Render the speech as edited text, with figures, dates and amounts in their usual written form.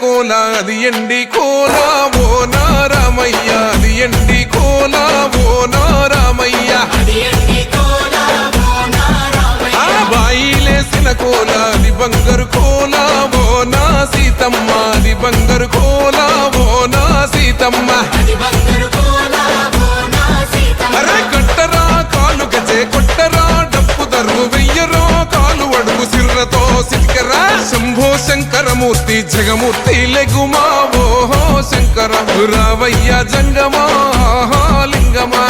కోల అది ఎండి కోల ఓ నారామయ్య అది ఎండి కోల ఓ నారామయ్య ఆ బాయిలేసిన కోల అది బంగారు కోల ఓ నా సీతమ్మ అది బంగారు కోల ఓ నా సీతమ్మ అరే కట్టరా కాలు గజే కొట్టరా డప్పు దర్రు వెయ్యరో కాలు అడుగు సిర్రతో సిటికరా శంభో శంకరమూర్తి జగమూర్తి లెగుమా ఓహో శంకర రావయ్య జంగమా లింగమా